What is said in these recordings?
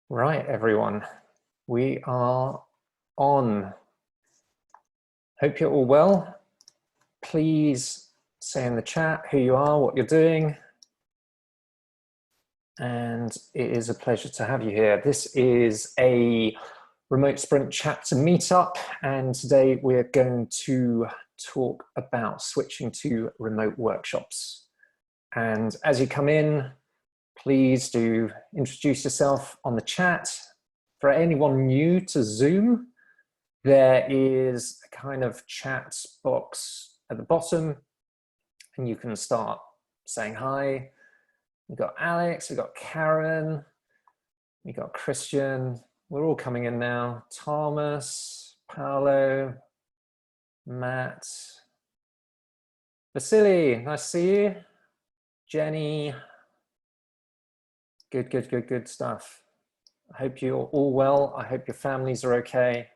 Right, everyone, we are on. Hope you're all well. Please say in the chat who you are, what you're doing. And it is a pleasure to have you here. This is a remote sprint chapter meetup, and today we're going to talk about switching to remote workshops. And as you come in, please do introduce yourself on the chat. For anyone new to Zoom, there is a kind of chat box at the bottom, and you can start saying hi. We've got Alex, we've got Karen, we've got Christian. We're all coming in now. Thomas, Paolo, Matt, Vasily, nice to see you. Jenny, good stuff. I hope you're all well. I hope your families are okay.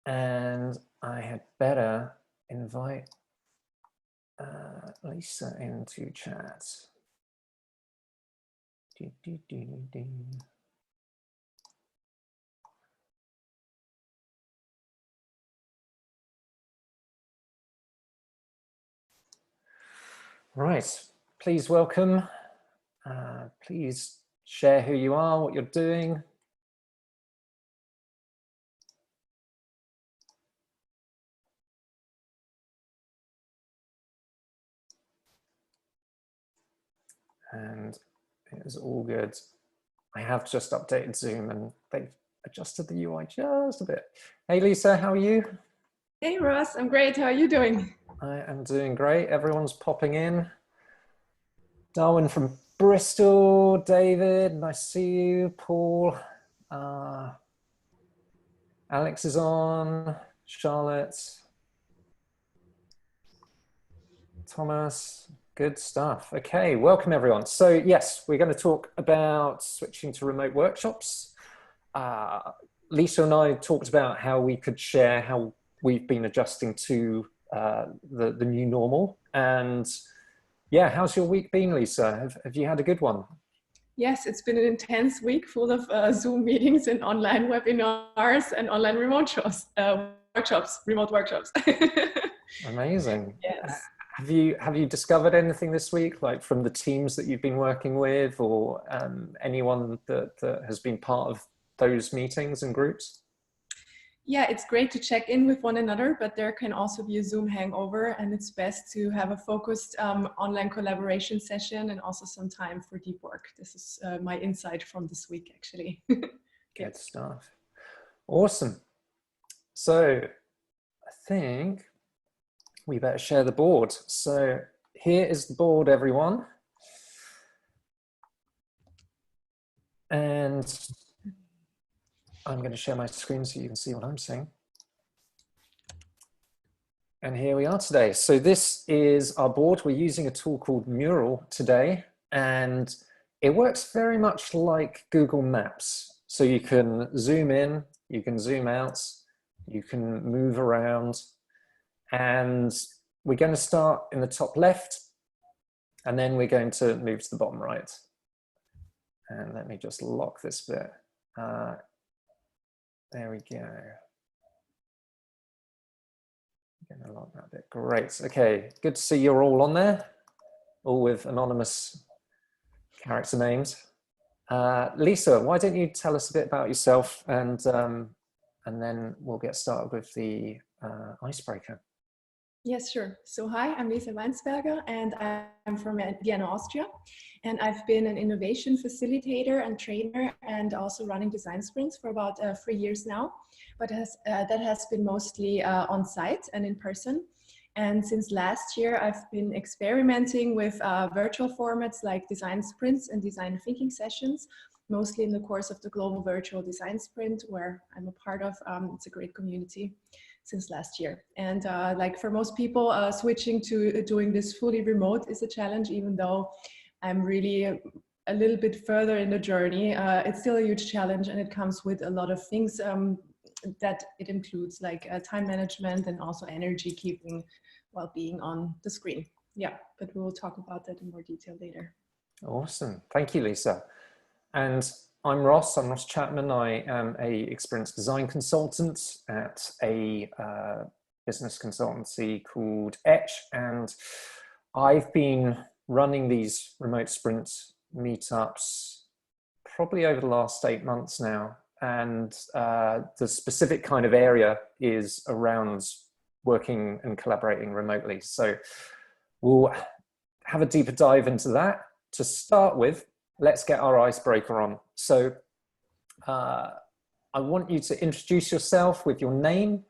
And I had better invite Lisa into chat. Right, please welcome. Please share who you are, what you're doing. And it is all good. I have just updated Zoom and they've adjusted the UI just a bit. Hey Lisa, how are you? Hey Ross, I'm great. How are you doing? I am doing great. Everyone's popping in. Darwin from Bristol, David, nice to see you. Paul, Alex is on, Charlotte, Thomas, good stuff. Okay, welcome everyone. So yes, we're going to talk about switching to remote workshops. Lisa and I talked about how we could share how we've been adjusting to the new normal. And yeah, how's your week been, Lisa? Have you had a good one? Yes, it's been an intense week full of Zoom meetings and online webinars and online remote remote workshops. Amazing. Yes. Have you discovered anything this week, like from the teams that you've been working with, or anyone that has been part of those meetings and groups? Yeah, it's great to check in with one another, but there can also be a Zoom hangover, and it's best to have a focused online collaboration session and also some time for deep work. This is my insight from this week, actually. Good stuff. Awesome. So I think we better share the board. So here is the board, everyone. And I'm going to share my screen so you can see what I'm seeing. And here we are today. So this is our board. We're using a tool called Mural today, and it works very much like Google Maps. So you can zoom in, you can zoom out, you can move around, and we're going to start in the top left, and then we're going to move to the bottom right. And let me just lock this bit. There we go. I'm going to lock that bit. Great. Okay, good to see you're all on there, all with anonymous character names. Lisa, why don't you tell us a bit about yourself, and then we'll get started with the icebreaker. Yes, sure. So hi, I'm Lisa Weinsberger, and I'm from Vienna, Austria. And I've been an innovation facilitator and trainer, and also running design sprints for about 3 years now. But that has been mostly on site and in person. And since last year, I've been experimenting with virtual formats like design sprints and design thinking sessions, mostly in the course of the Global Virtual Design Sprint, where I'm a part of. It's a great community since last year. And like for most people, switching to doing this fully remote is a challenge, even though I'm really a little bit further in the journey. It's still a huge challenge, and it comes with a lot of things that it includes, like time management and also energy keeping while being on the screen. Yeah, but we will talk about that in more detail later. Awesome. Thank you, Lisa. And I'm Ross Chapman. I am a experienced design consultant at a business consultancy called Etch. And I've been running these remote sprint meetups probably over the last 8 months now. And the specific kind of area is around working and collaborating remotely. So we'll have a deeper dive into that. To start with, let's get our icebreaker on. So I want you to introduce yourself with your name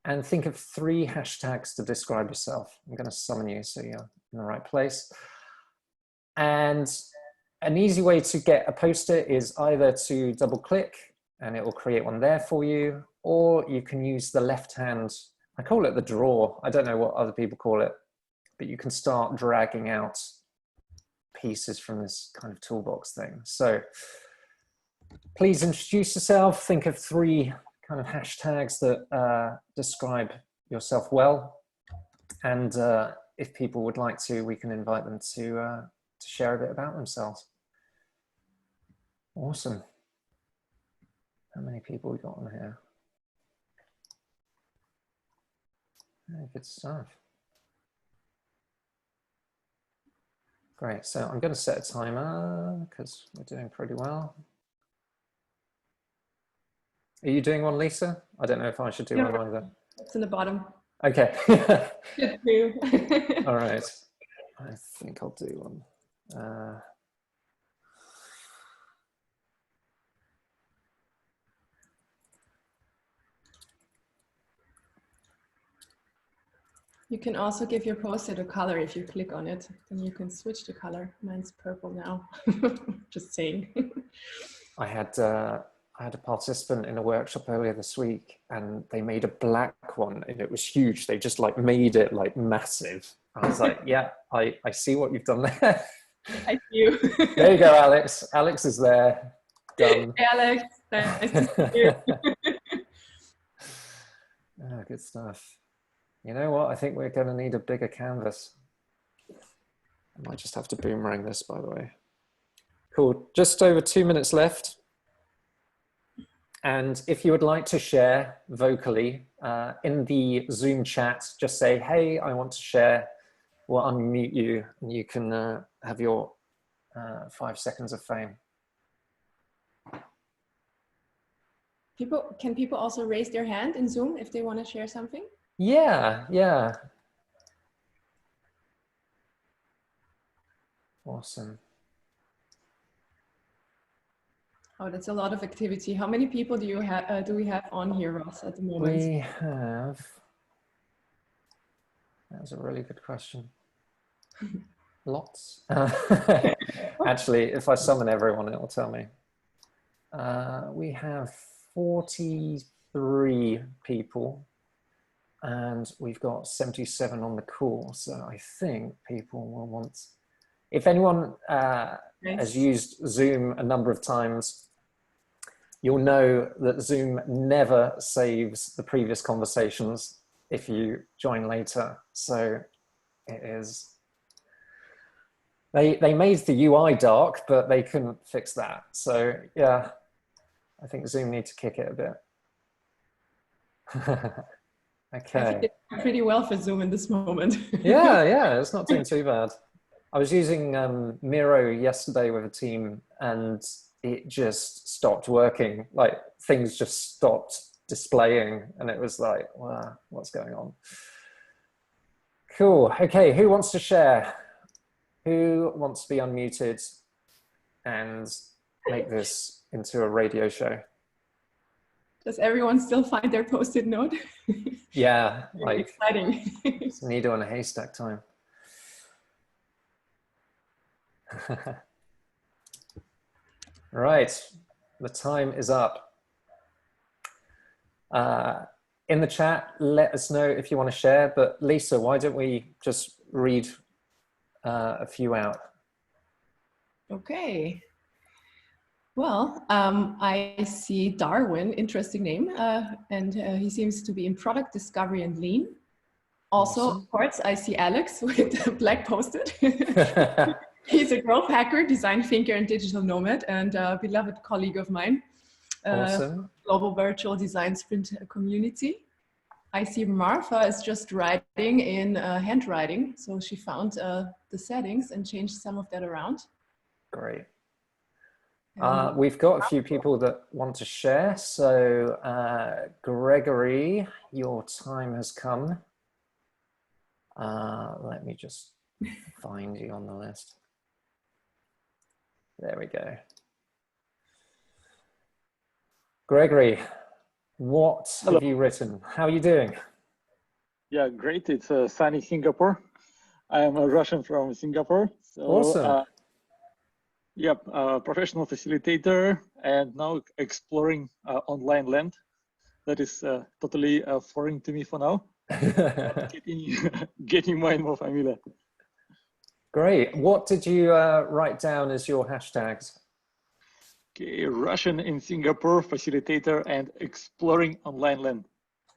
and think of 3 hashtags to describe yourself. I'm going to summon you so you're in the right place. And an easy way to get a post-it is either to double click and it will create one there for you, or you can use the left hand, I call it the drawer. I don't know what other people call it, but you can start dragging out pieces from this kind of toolbox thing. So please introduce yourself, think of 3 kind of hashtags that describe yourself well. And if people would like to, we can invite them to share a bit about themselves. Awesome. How many people we got on here? Good stuff. Great, so I'm going to set a timer because we're doing pretty well. Are you doing one, Lisa? I don't know if I should do one either. It's in the bottom. Okay. Good too. All right. I think I'll do one. You can also give your post-it a color if you click on it. Then you can switch the color. Mine's purple now. Just saying. I had a participant in a workshop earlier this week, and they made a black one, and it was huge. They just like made it like massive. I was like, yeah, I see what you've done there. I see you. There you go, Alex. Alex is there. Done. Hey, Alex. Nice to see you. Oh, good stuff. You know what? I think we're going to need a bigger canvas. I might just have to boomerang this, by the way. Cool. Just over 2 minutes left. And if you would like to share vocally in the Zoom chat, just say, hey, I want to share. We'll unmute you and you can have your 5 seconds of fame. Can people also raise their hand in Zoom if they want to share something? Yeah, yeah. Awesome. Oh, that's a lot of activity. How many people do you have? Do we have on here, Ross, at the moment? We have. That was a really good question. Lots. Actually, if I summon everyone, it will tell me. We have 43 people. And we've got 77 on the call. So I think people will want, if anyone has used Zoom a number of times, you'll know that Zoom never saves the previous conversations if you join later. So it is, they made the UI dark, but they couldn't fix that. So yeah, I think Zoom needs to kick it a bit. Okay. I think it's pretty well for Zoom in this moment. yeah, it's not doing too bad. I was using Miro yesterday with a team and it just stopped working. Like things just stopped displaying and it was like, wow, what's going on? Cool. Okay, who wants to share? Who wants to be unmuted and make this into a radio show? Does everyone still find their post-it note? Yeah, like exciting. It's needle in a haystack time. Right, the time is up. In the chat, let us know if you want to share, but Lisa, why don't we just read a few out? Okay. Well, I see Darwin, interesting name, and he seems to be in product discovery and lean. Also, awesome. Of course, I see Alex with a black post-it. He's a growth hacker, design thinker, and digital nomad, and a beloved colleague of mine. Awesome. Global virtual design sprint community. I see Martha is just writing in handwriting. So she found the settings and changed some of that around. Great. We've got a few people that want to share. So Gregory, your time has come. Let me just find you on the list. There we go. Gregory, what have you written? How are you doing? Yeah, great. It's sunny Singapore. I am a Russian from Singapore. So, awesome. Yep, professional facilitator, and now exploring online land. That is totally foreign to me for now. Getting more and more familiar. Great. What did you write down as your hashtags? Okay, Russian in Singapore, facilitator, and exploring online land.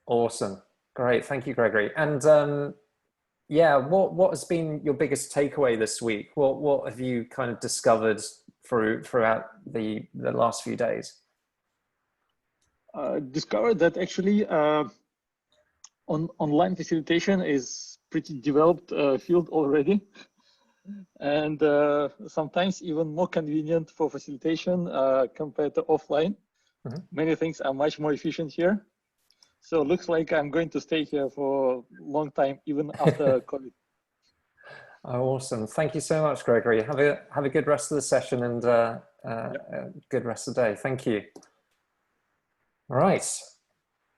Awesome. Great. Thank you, Gregory. And yeah, what has been your biggest takeaway this week? What have you kind of discovered throughout the last few days? Discovered that actually online facilitation is pretty developed field already. And sometimes even more convenient for facilitation compared to offline. Mm-hmm. Many things are much more efficient here. So it looks like I'm going to stay here for a long time, even after COVID. Oh, awesome. Thank you so much, Gregory. Have a good rest of the session and a good rest of the day. Thank you. All right,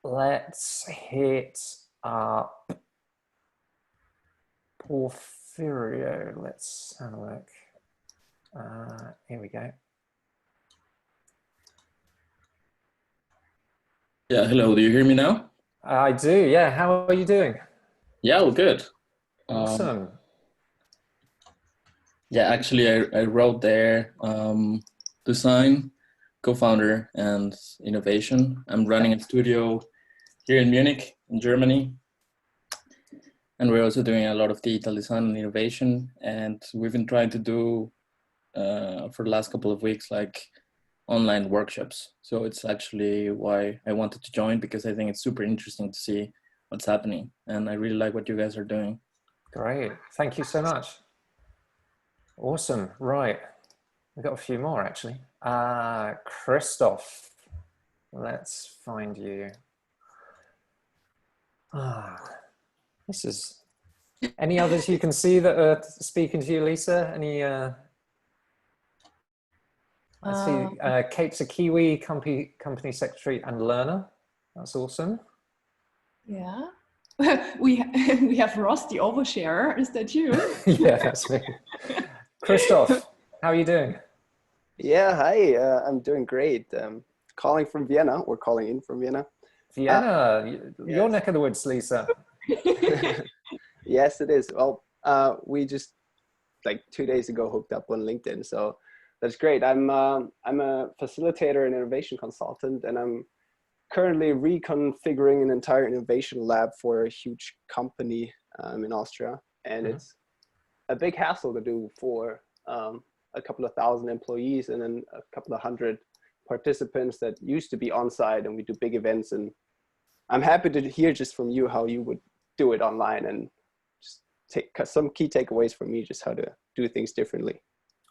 let's hit up Porfirio. Let's have a look. Here we go. Yeah, hello, do you hear me now? I do, yeah. How are you doing? Yeah, well, good. Awesome. Yeah, actually, I wrote there design, co-founder, and innovation. I'm running a studio here in Munich, in Germany. And we're also doing a lot of digital design and innovation. And we've been trying to do, for the last couple of weeks, like online workshops. So it's actually why I wanted to join, because I think it's super interesting to see what's happening. And I really like what you guys are doing. Great. Thank you so much. Awesome. Right. We've got a few more, actually. Christoph, let's find you. This is... Any others you can see that are speaking to you, Lisa? Any... I see Kate's a Kiwi, company secretary and learner. That's awesome. Yeah. we have Ross, the oversharer. Is that you? Yeah, that's me. Christoph, how are you doing? Yeah, hi. I'm doing great. Calling from Vienna, or calling in from Vienna. Vienna, your neck of the woods, Lisa. Yes, it is. Well, we just like 2 days ago hooked up on LinkedIn, so that's great. I'm a facilitator and innovation consultant, and I'm currently reconfiguring an entire innovation lab for a huge company in Austria, and it's a big hassle to do for a couple of thousand employees and then a couple of hundred participants that used to be on site, and we do big events. And I'm happy to hear just from you how you would do it online, and just take some key takeaways from me, just how to do things differently.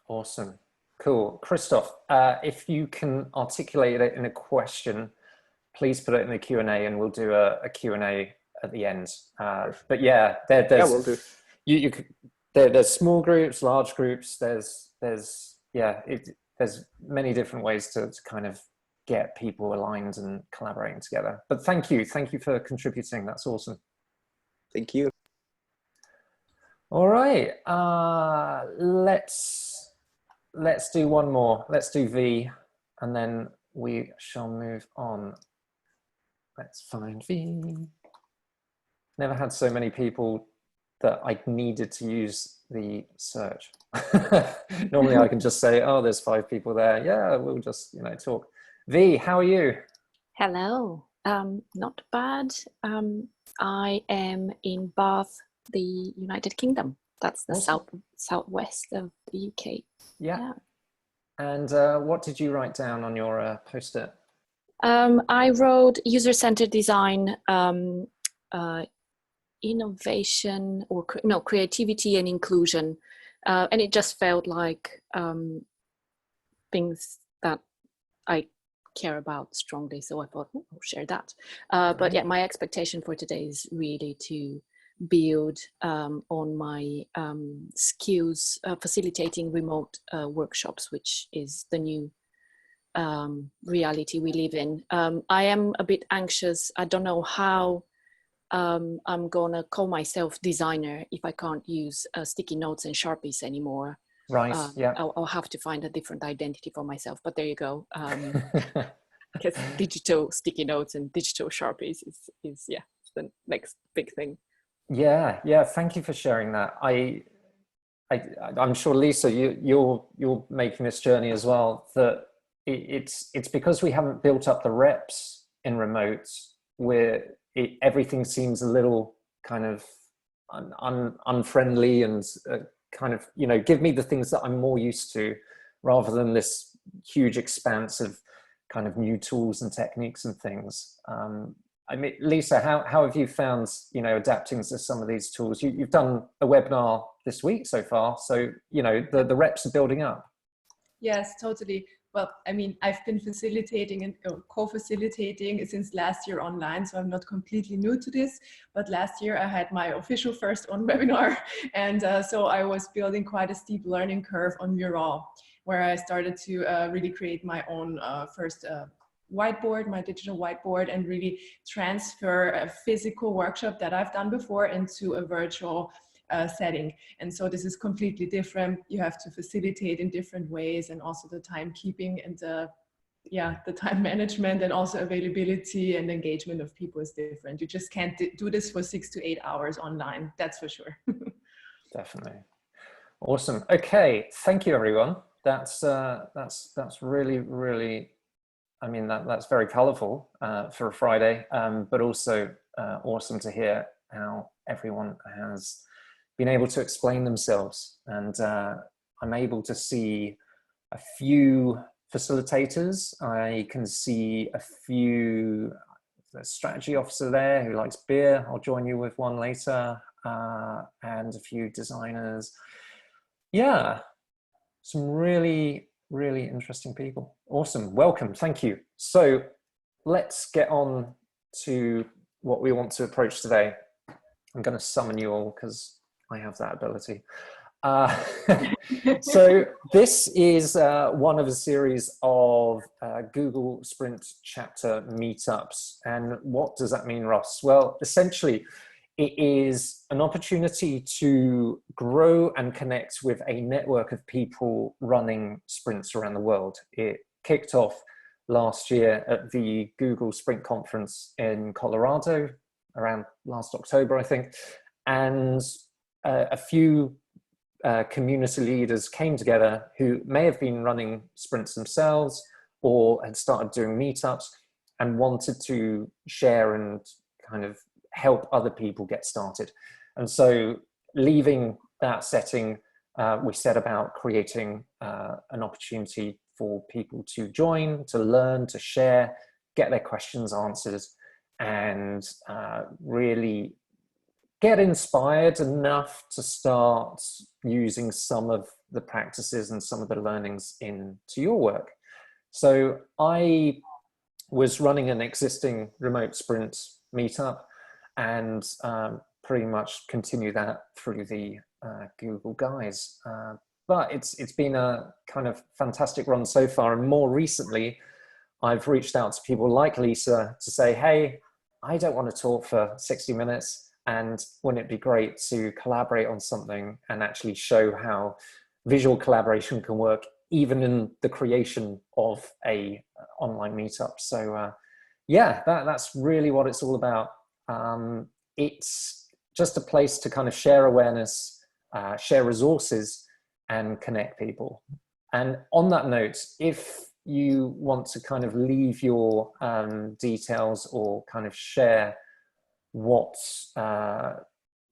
Awesome. Cool. Christoph, if you can articulate it in a question, please put it in the Q&A and we'll do a Q&A at the end. But yeah, there's, yeah, we'll do. There's small groups, large groups, there's many different ways to kind of get people aligned and collaborating together. But thank you for contributing. That's awesome. Thank you. All right, let's do one more. Let's do V, and then we shall move on. Let's find V. Never had so many people that I needed to use the search. Normally I can just say, oh, there's 5 people there. Yeah, we'll just, talk. V, how are you? Hello, not bad. I am in Bath, the United Kingdom. That's the Awesome. southwest of the UK. Yeah. And what did you write down on your post-it? I wrote user-centered design, innovation, or creativity and inclusion, and it just felt like things that I care about strongly. So I thought, I'll share that. But yeah, my expectation for today is really to build on my skills facilitating remote workshops, which is the new reality we live in. I am a bit anxious. I don't know how I'm gonna call myself designer if I can't use sticky notes and Sharpies anymore. Right, yeah. I'll have to find a different identity for myself, but there you go. Because digital sticky notes and digital Sharpies is yeah, the next big thing. Yeah, thank you for sharing that. I'm sure, Lisa, you're making this journey as well, that it's because we haven't built up the reps in remote where everything seems a little kind of unfriendly and kind of, give me the things that I'm more used to, rather than this huge expanse of kind of new tools and techniques and things. I mean, Lisa, how have you found, adapting to some of these tools? You've done a webinar this week so far, so, the reps are building up. Yes, totally. Well, I mean, I've been facilitating and co-facilitating since last year online, so I'm not completely new to this. But last year I had my official first on webinar, and so I was building quite a steep learning curve on Mural, where I started to really create my own first whiteboard, my digital whiteboard, and really transfer a physical workshop that I've done before into a virtual setting. And so this is completely different. You have to facilitate in different ways, and also the timekeeping and the time management and also availability and engagement of people is different. You just can't do this for 6 to 8 hours online, that's for sure. Definitely. Awesome. Okay, thank you everyone. That's really, really, I mean, that's very colorful for a Friday, but also awesome to hear how everyone has been able to explain themselves. And I'm able to see a few facilitators. I can see a few, the strategy officer there who likes beer. I'll join you with one later, and a few designers. Yeah, some really, really interesting people. Awesome, welcome, thank you. So let's get on to what we want to approach today. I'm going to summon you all because I have that ability. So this is one of a series of Google Sprint chapter meetups. And what does that mean, Ross? Well, essentially, it is an opportunity to grow and connect with a network of people running sprints around the world. It kicked off last year at the Google Sprint Conference in Colorado, around last October, I think. And a few community leaders came together who may have been running sprints themselves or had started doing meetups and wanted to share and kind of help other people get started. And so leaving that setting, we set about creating an opportunity for people to join, to learn, to share, get their questions answered, and really get inspired enough to start using some of the practices and some of the learnings into your work. So I was running an existing remote sprint meetup and pretty much continue that through the Google guys. But it's been a kind of fantastic run so far. And more recently, I've reached out to people like Lisa to say, hey, I don't want to talk for 60 minutes. And wouldn't it be great to collaborate on something and actually show how visual collaboration can work even in the creation of a online meetup? So yeah, that's really what it's all about. It's just a place to kind of share awareness, share resources, and connect people. And on that note, if you want to kind of leave your details or kind of share what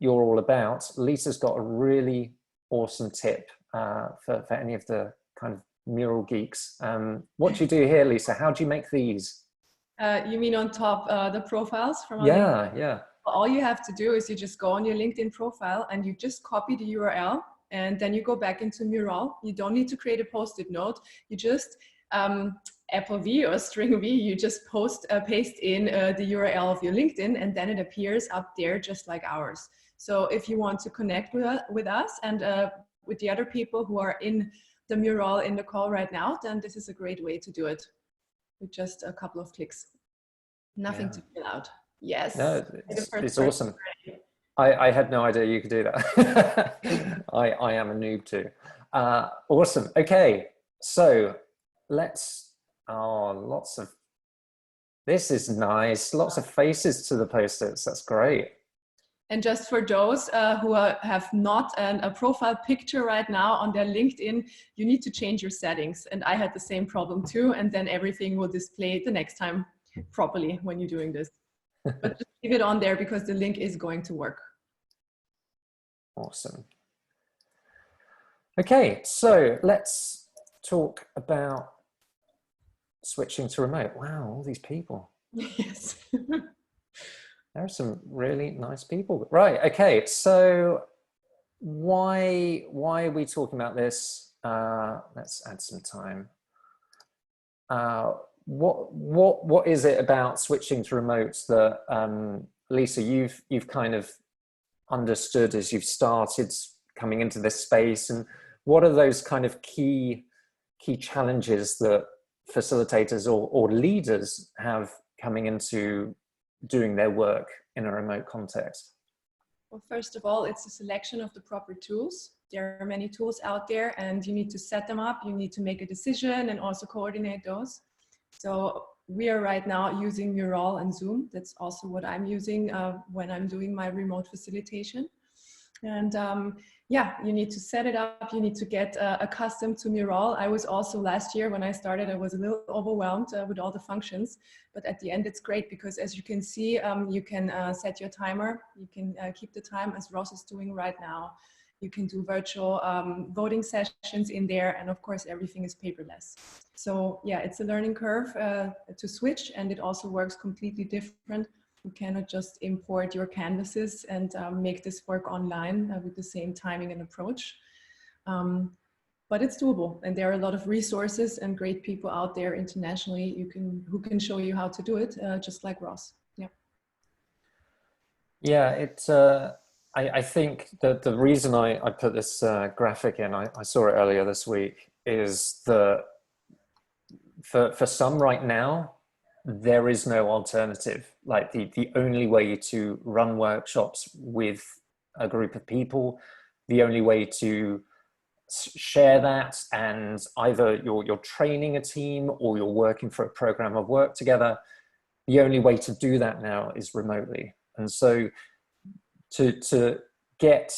you're all about, Lisa's got a really awesome tip for any of the kind of mural geeks. What do you do here, Lisa? How do you make these? You mean on top the profiles from our LinkedIn? Yeah. All you have to do is you just go on your LinkedIn profile and you just copy the URL, and then you go back into Mural. You don't need to create a post-it note. You just Apple V or string V, you just paste in the URL of your LinkedIn, and then it appears up there just like ours. So if you want to connect with us and with the other people who are in the Mural in the call right now, then this is a great way to do it with just a couple of clicks. Nothing to fill out. Yes. No, it's awesome. I had no idea you could do that. I am a noob too. Awesome. Okay, so let's. Oh, this is nice. Lots of faces to the post-its. That's great. And just for those who have not a profile picture right now on their LinkedIn, you need to change your settings. And I had the same problem too. And then everything will display the next time properly when you're doing this. But just leave it on there because the link is going to work. Awesome. Okay, so let's talk about switching to remote. Wow, all these people. Yes. There are some really nice people. Right, okay, so why are we talking about this? Let's add some time. What is it about switching to remote that Lisa, you've kind of understood as you've started coming into this space, and what are those kind of key challenges that facilitators or leaders have coming into doing their work in a remote context? Well, first of all, it's a selection of the proper tools. There are many tools out there and you need to set them up. You need to make a decision and also coordinate those. So we are right now using Mural and Zoom. That's also what I'm using when I'm doing my remote facilitation. And yeah, you need to set it up. You need to get accustomed to Mural. I was also last year when I started, I was a little overwhelmed with all the functions. But at the end, it's great because as you can see, you can set your timer. You can keep the time as Ross is doing right now. You can do virtual voting sessions in there. And of course, everything is paperless. So yeah, it's a learning curve to switch, and it also works completely different. You cannot just import your canvases and make this work online with the same timing and approach. But it's doable, and there are a lot of resources and great people out there internationally who can show you how to do it, just like Ross. Yeah. Yeah, it's. I think that the reason I put this graphic in, I saw it earlier this week, is that for some right now, there is no alternative. Like the only way to run workshops with a group of people, the only way to share that, and either you're training a team or you're working for a program of work together, the only way to do that now is remotely. And so to get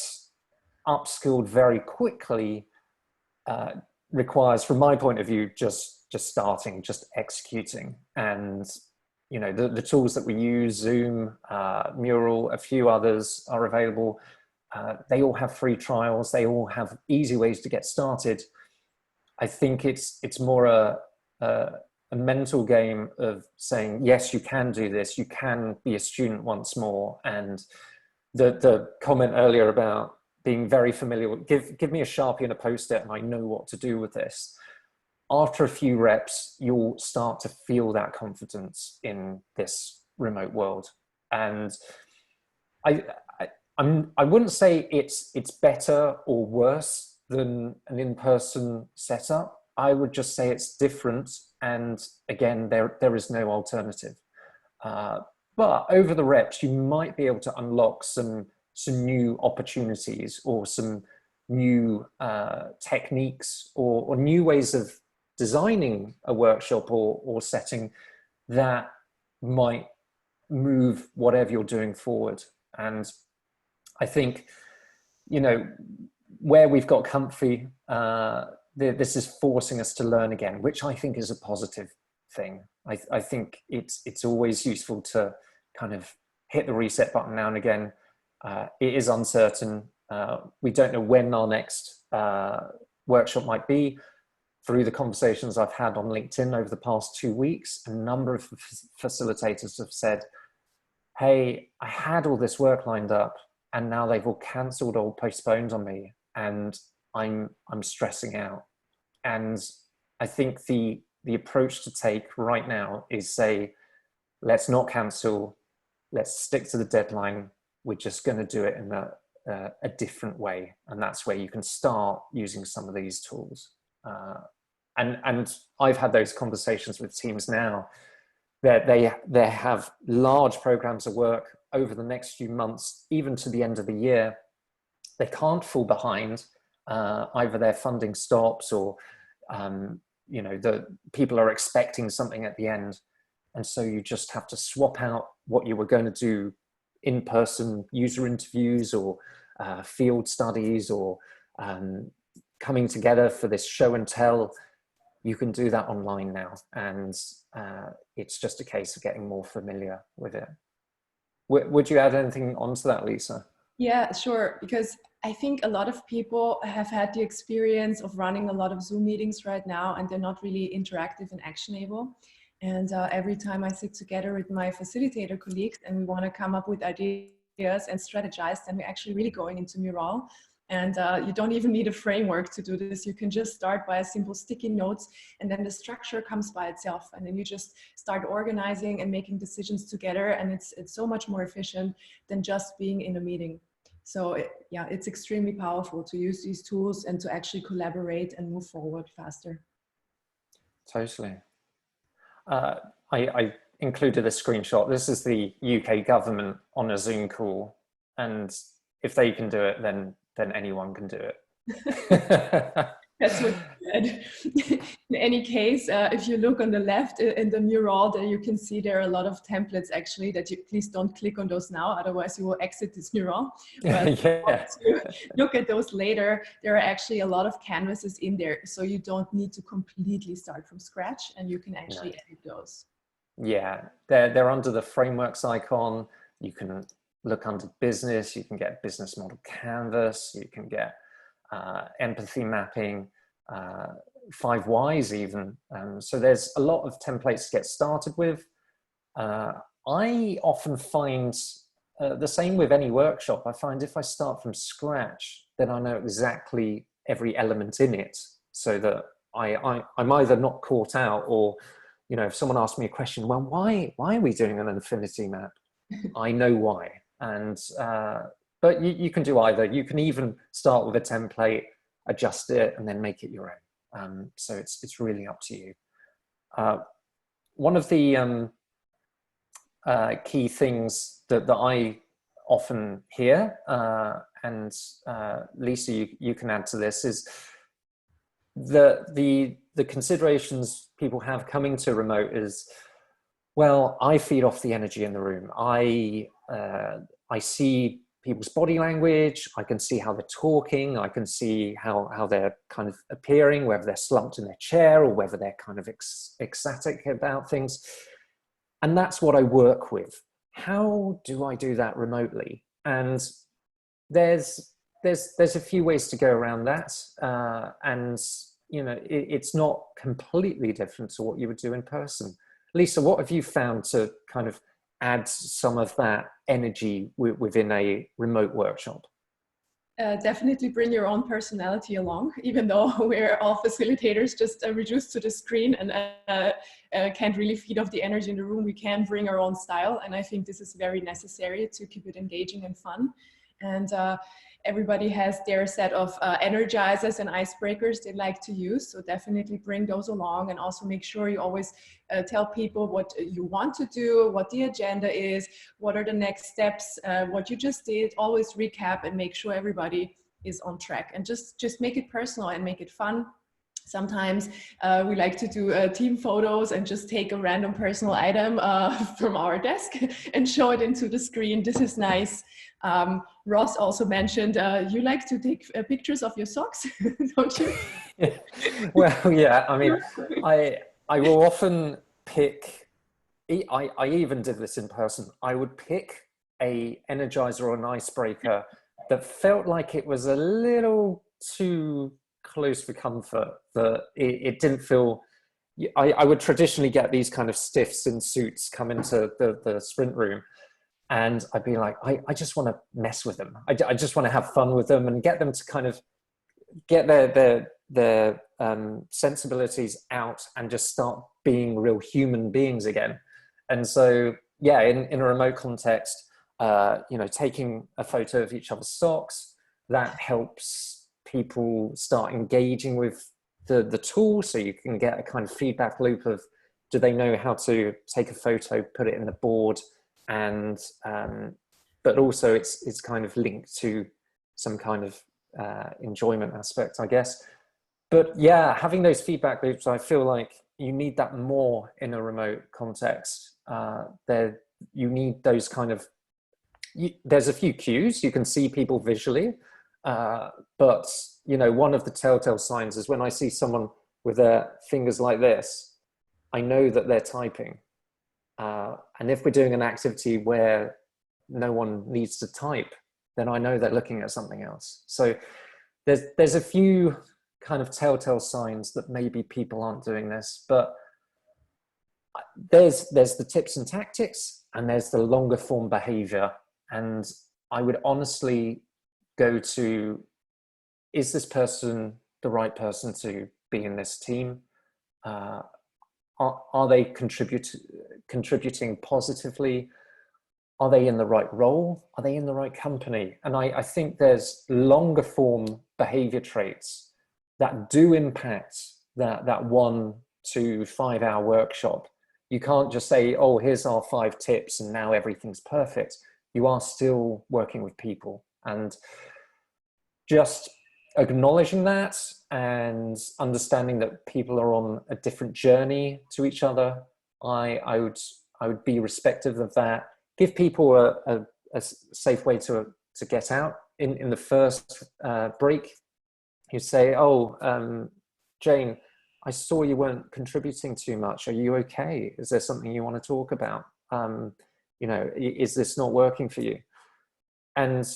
upskilled very quickly requires, from my point of view, just starting, just executing. And you know, the tools that we use, Zoom, Mural, a few others are available. They all have free trials. They all have easy ways to get started. I think it's more a mental game of saying, yes, you can do this. You can be a student once more. And the comment earlier about being very familiar with, give me a Sharpie and a Post-it and I know what to do with this. After a few reps, you'll start to feel that confidence in this remote world. And I wouldn't say it's better or worse than an in-person setup. I would just say it's different. And again, there is no alternative. But over the reps, you might be able to unlock some new opportunities or some new techniques or new ways of designing a workshop or setting that might move whatever you're doing forward. And I think, you know, where we've got comfy, this is forcing us to learn again, which I think is a positive thing. I think it's always useful to kind of hit the reset button now and again. It is uncertain. We don't know when our next workshop might be. Through the conversations I've had on LinkedIn over the past 2 weeks, a number of facilitators have said, hey, I had all this work lined up and now they've all cancelled or postponed on me, and I'm stressing out. And I think the approach to take right now is say, let's not cancel, let's stick to the deadline. We're just going to do it in a different way. And that's where you can start using some of these tools. And I've had those conversations with teams now that they have large programs of work over the next few months, even to the end of the year. They can't fall behind. Either their funding stops or you know, the people are expecting something at the end. And so you just have to swap out what you were going to do in-person user interviews or field studies or coming together for this show and tell. You can do that online now, and it's just a case of getting more familiar with it. Would you add anything onto that, Lisa? Yeah, sure, because I think a lot of people have had the experience of running a lot of Zoom meetings right now, and they're not really interactive and actionable. And every time I sit together with my facilitator colleagues and we want to come up with ideas and strategize, then we're actually really going into Mural. And you don't even need a framework to do this. You can just start by a simple sticky notes, and then the structure comes by itself. And then you just start organizing and making decisions together. And it's so much more efficient than just being in a meeting. So yeah, it's extremely powerful to use these tools and to actually collaborate and move forward faster. Totally. I included a screenshot. This is the UK government on a Zoom call. And if they can do it, then anyone can do it. That's what you said. In any case, if you look on the left in the mural, there you can see there are a lot of templates actually that you please don't click on those now, otherwise you will exit this mural. But yeah. to look at those later, there are actually a lot of canvases in there, so you don't need to completely start from scratch, and you can actually edit those. Yeah, they're under the frameworks icon. You can look under business, you can get business model canvas, you can get empathy mapping, 5 whys even. So there's a lot of templates to get started with. I often find the same with any workshop. I find if I start from scratch, then I know exactly every element in it, so that I'm either not caught out, or, you know, if someone asks me a question, well, why are we doing an infinity map? I know why. And but you can do either. You can even start with a template, adjust it, and then make it your own. So it's really up to you. One of the key things that I often hear, and Lisa, you can add to this, is the considerations people have coming to remote is, well, I feed off the energy in the room. I see people's body language. I can see how they're talking. I can see how they're kind of appearing, whether they're slumped in their chair or whether they're kind of ecstatic about things. And that's what I work with. How do I do that remotely? And there's a few ways to go around that. And, you know, it's not completely different to what you would do in person. Lisa, what have you found to kind of add some of that energy within a remote workshop? Definitely bring your own personality along, even though we're all facilitators just reduced to the screen and can't really feed off the energy in the room. We can bring our own style, and I think this is very necessary to keep it engaging and fun. And everybody has their set of energizers and icebreakers they like to use, so definitely bring those along, and also make sure you always tell people what you want to do, what the agenda is, what are the next steps, what you just did. Always recap and make sure everybody is on track, and just make it personal and make it fun. Sometimes we like to do team photos and just take a random personal item from our desk and show it into the screen. This is nice. Ross also mentioned you like to take pictures of your socks, don't you? Well, yeah, I mean, I will often pick, I even did this in person, I would pick a energizer or an icebreaker that felt like it was a little too close for comfort, that it didn't feel, I would traditionally get these kind of stiffs in suits come into the sprint room, and I'd be like, I just want to mess with them. I just want to have fun with them and get them to kind of get their sensibilities out and just start being real human beings again. And so, yeah, in a remote context, you know, taking a photo of each other's socks, that helps people start engaging with the tool, so you can get a kind of feedback loop of, do they know how to take a photo, put it in the board, and but also it's kind of linked to some kind of enjoyment aspect, I guess. But yeah, having those feedback loops, I feel like you need that more in a remote context. You need those kind of, there's a few cues, you can see people visually, but you know, one of the telltale signs is when I see someone with their fingers like this, I know that they're typing. And if we're doing an activity where no one needs to type, then I know they're looking at something else. So there's a few kind of telltale signs that maybe people aren't doing this, but there's the tips and tactics, and there's the longer form behavior. And I would honestly go to, is this person the right person to be in this team? Are they contributing positively? Are they in the right role? Are they in the right company? And I think there's longer form behavior traits that do impact that 1 to 5 hour workshop. You can't just say, oh, here's our 5 tips and now everything's perfect. You are still working with people, and just acknowledging that and understanding that people are on a different journey to each other. I would be respectful of that. Give people a safe way to get out. In the first break, you say, oh, Jane, I saw you weren't contributing too much. Are you okay? Is there something you want to talk about? You know, is this not working for you? And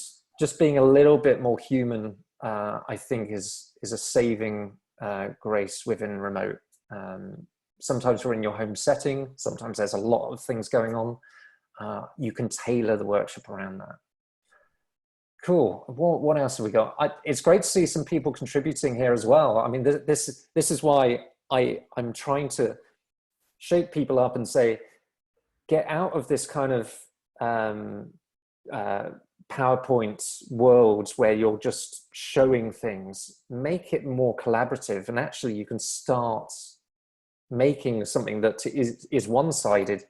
just being a little bit more human, I think is a saving grace within remote. Sometimes we're in your home setting. Sometimes there's a lot of things going on. You can tailor the workshop around that. Cool. What else have we got? It's great to see some people contributing here as well. I mean, this is why I'm trying to shake people up and say, get out of this kind of PowerPoint world where you're just showing things. Make it more collaborative, and actually you can start making something that is one-sided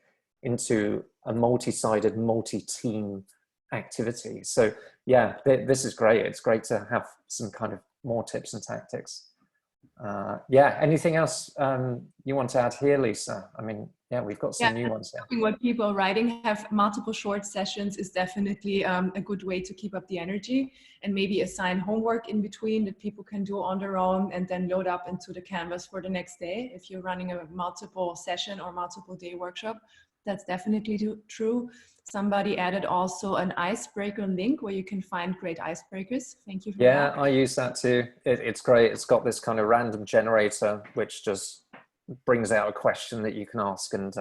into a multi-sided, multi-team activity. So yeah, this is great. It's great to have some kind of more tips and tactics. Yeah, anything else you want to add here, Lisa? I mean, yeah, we've got some new ones here. What people are writing, have multiple short sessions is definitely a good way to keep up the energy, and maybe assign homework in between that people can do on their own and then load up into the canvas for the next day. If you're running a multiple session or multiple day workshop, that's definitely true. Somebody added also an icebreaker link where you can find great icebreakers. Thank you for that. Yeah, I use that too. It's great. It's got this kind of random generator, which just brings out a question that you can ask. And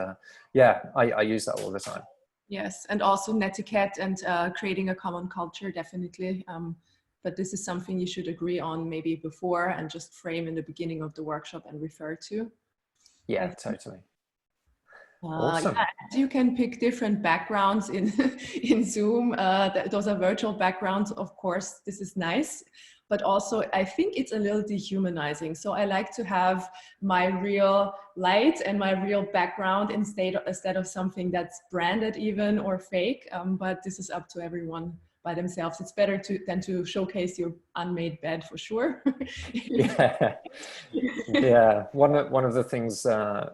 yeah, I use that all the time. Yes, and also netiquette and creating a common culture, definitely. But this is something you should agree on maybe before and just frame in the beginning of the workshop and refer to. Yeah, totally. Awesome. Yeah, you can pick different backgrounds in Zoom. Those are virtual backgrounds, of course. This is nice, but also I think it's a little dehumanizing. So I like to have my real light and my real background instead of something that's branded even or fake. But this is up to everyone by themselves. It's better than to showcase your unmade bed, for sure. Yeah, yeah. One of the things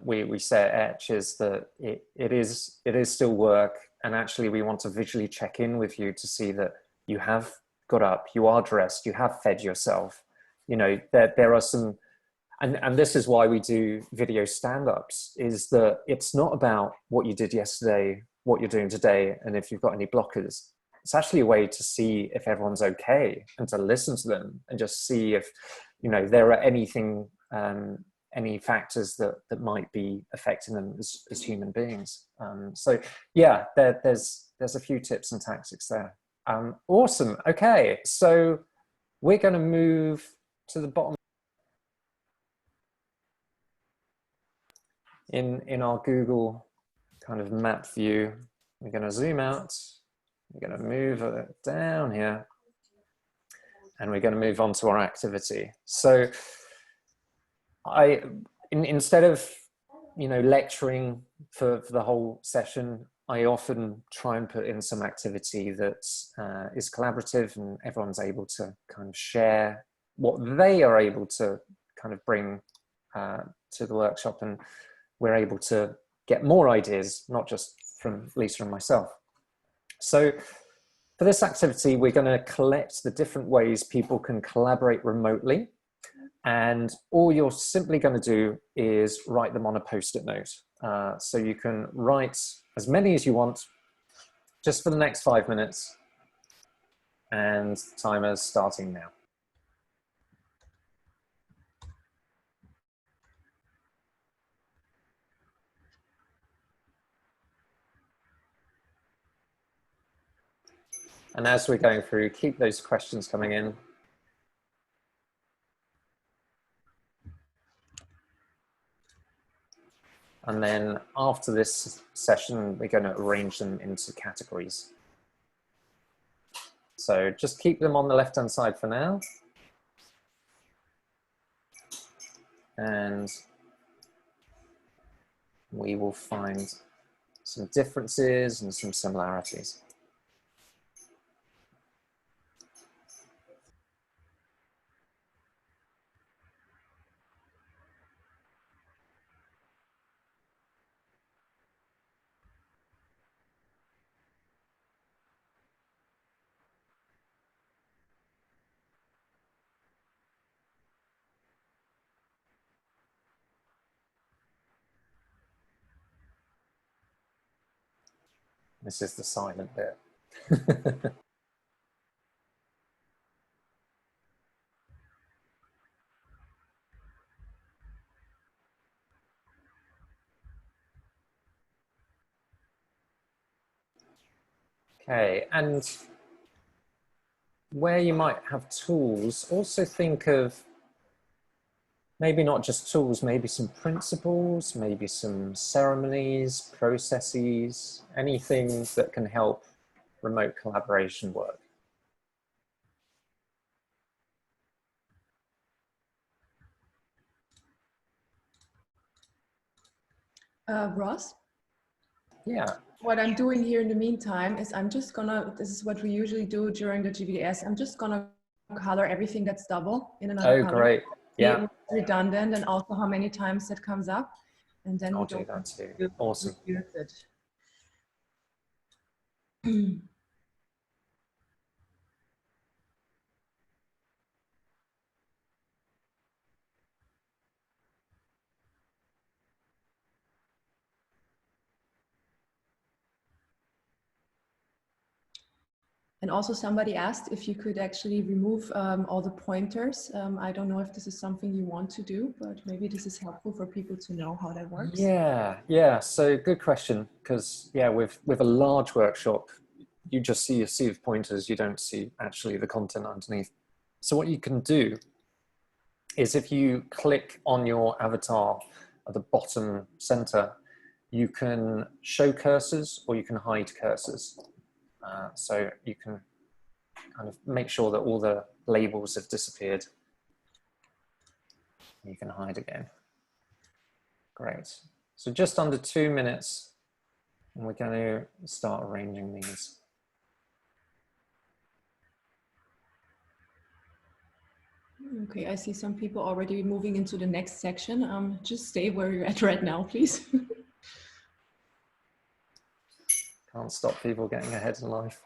we say at Etch is that it is still work, and actually we want to visually check in with you to see that you have got up, you are dressed, you have fed yourself. You know, there are some, and this is why we do video stand-ups, is that it's not about what you did yesterday what you're doing today, and if you've got any blockers. It's actually a way to see if everyone's okay, and to listen to them and just see if, you know, there are anything, any factors that might be affecting them as human beings. So yeah, there's a few tips and tactics there. Awesome. Okay, so we're going to move to the bottom in our Google kind of map view. We're going to zoom out. We're going to move it down here, and we're going to move on to our activity. So instead of, you know, lecturing for the whole session, I often try and put in some activity that is collaborative, and everyone's able to kind of share what they are able to kind of bring to the workshop, and we're able to get more ideas, not just from Lisa and myself. So for this activity, we're going to collect the different ways people can collaborate remotely. And all you're simply going to do is write them on a Post-it note. So you can write as many as you want, just for the next 5 minutes. And timer's starting now. And as we're going through, keep those questions coming in. And then after this session, we're going to arrange them into categories. So just keep them on the left-hand side for now. And we will find some differences and some similarities. This is the silent bit. Okay, and where you might have tools, also think of maybe not just tools, maybe some principles, maybe some ceremonies, processes, anything that can help remote collaboration work. Ross? Yeah. What I'm doing here in the meantime is I'm just gonna, this is what we usually do during the GBS, I'm just gonna color everything that's double in another color. Great. Yeah. Redundant, and also how many times that comes up. And then I'll do that too. Awesome. And also somebody asked if you could actually remove all the pointers. I don't know if this is something you want to do, but maybe this is helpful for people to know how that works. Yeah. So good question, because yeah, with a large workshop, you just see a sea of pointers. You don't see actually the content underneath. So what you can do is if you click on your avatar at the bottom center, you can show cursors or you can hide cursors. So you can kind of make sure that all the labels have disappeared. You can hide again. Great. So just under 2 minutes, and we're going to start arranging these. Okay, I see some people already moving into the next section. Just stay where you're at right now, please. Can't stop people getting ahead in life.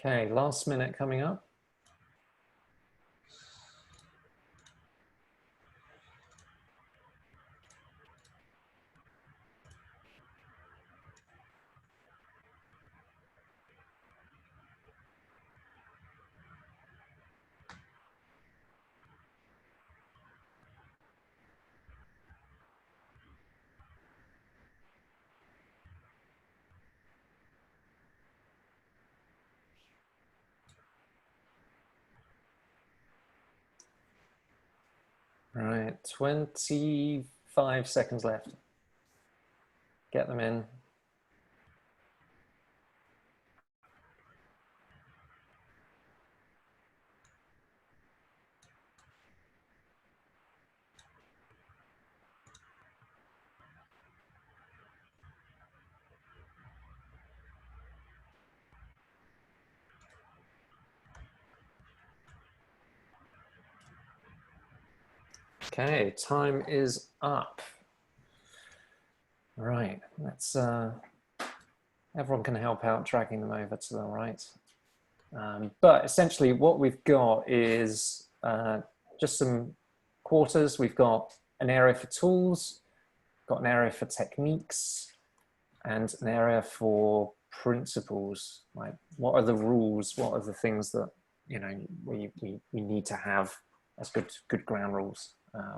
Okay, last minute coming up. All right, 25 seconds left. Get them in. Okay, time is up. All right, let's, everyone can help out dragging them over to the right. But essentially what we've got is just some quarters. We've got an area for tools, got an area for techniques, and an area for principles. Like, what are the rules? What are the things that, you know, we need to have as good ground rules?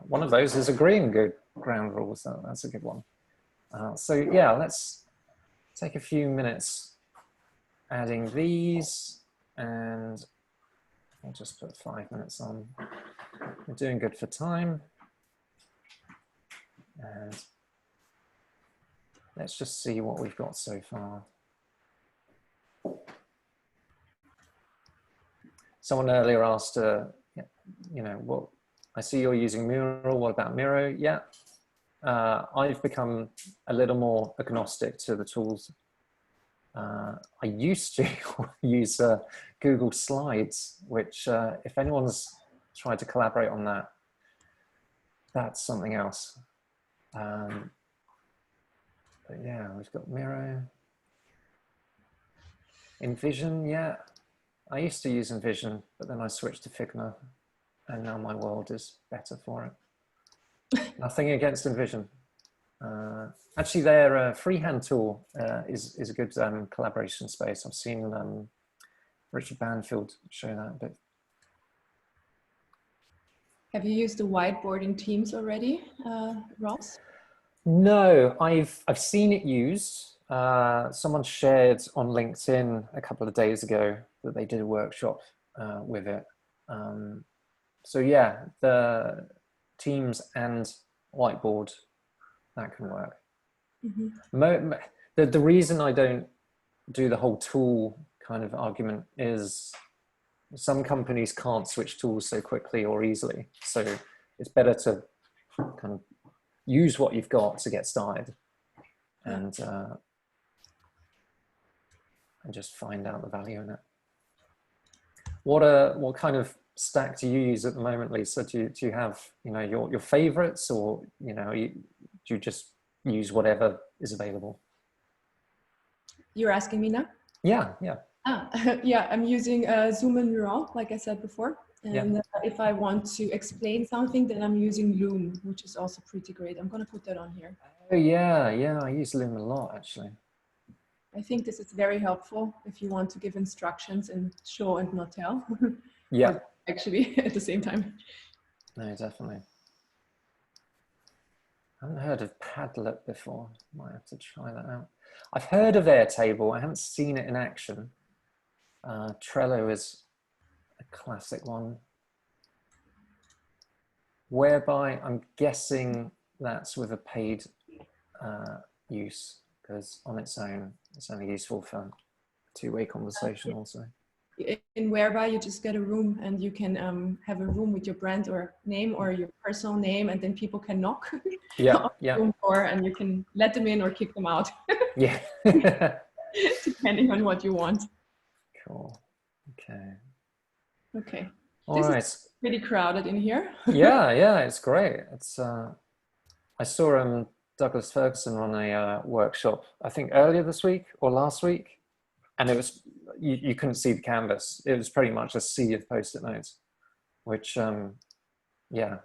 One of those is agreeing good ground rules. That's a good one. So yeah, let's take a few minutes adding these, and I'll just put 5 minutes on. We're doing good for time. And let's just see what we've got so far. Someone earlier asked, you know, what, I see you're using Mural, what about Miro? Yeah, I've become a little more agnostic to the tools. I used to use Google Slides, which if anyone's tried to collaborate on that, that's something else. But yeah, we've got Miro. Envision, yeah. I used to use Envision, but then I switched to Figma, and now my world is better for it. Nothing against Envision. Actually, their freehand tool is a good collaboration space. I've seen Richard Banfield show that a bit. Have you used the whiteboard in Teams already, Ross? No, I've seen it used. Someone shared on LinkedIn a couple of days ago that they did a workshop with it. So yeah, the Teams and whiteboard, that can work. Mm-hmm. The reason I don't do the whole tool kind of argument is some companies can't switch tools so quickly or easily. So it's better to kind of use what you've got to get started, and just find out the value in it. What kind of stack do you use at the moment, Lisa? Do you have, you know, your favorites, or, you know, do you just use whatever is available? You're asking me now? Yeah, yeah. Yeah, I'm using Zoom and Mural, like I said before. And if I want to explain something, then I'm using Loom, which is also pretty great. I'm going to put that on here. Oh yeah, yeah. I use Loom a lot, actually. I think this is very helpful if you want to give instructions and show and not tell. Yeah. Actually, at the same time. No, definitely. I haven't heard of Padlet before. Might have to try that out. I've heard of Airtable. I haven't seen it in action. Trello is a classic one. Whereby I'm guessing that's with a paid use, because on its own, it's only useful for two-way conversation also. In Whereby, you just get a room, and you can have a room with your brand or name or your personal name, and then people can knock on the room door, and you can let them in or kick them out. Yeah. Depending on what you want. Cool. Okay. Okay. All right. Is pretty crowded in here. Yeah, it's great. It's I saw Douglas Ferguson run a workshop, I think earlier this week or last week, and it was you couldn't see the canvas. It was pretty much a sea of post-it notes, which yeah,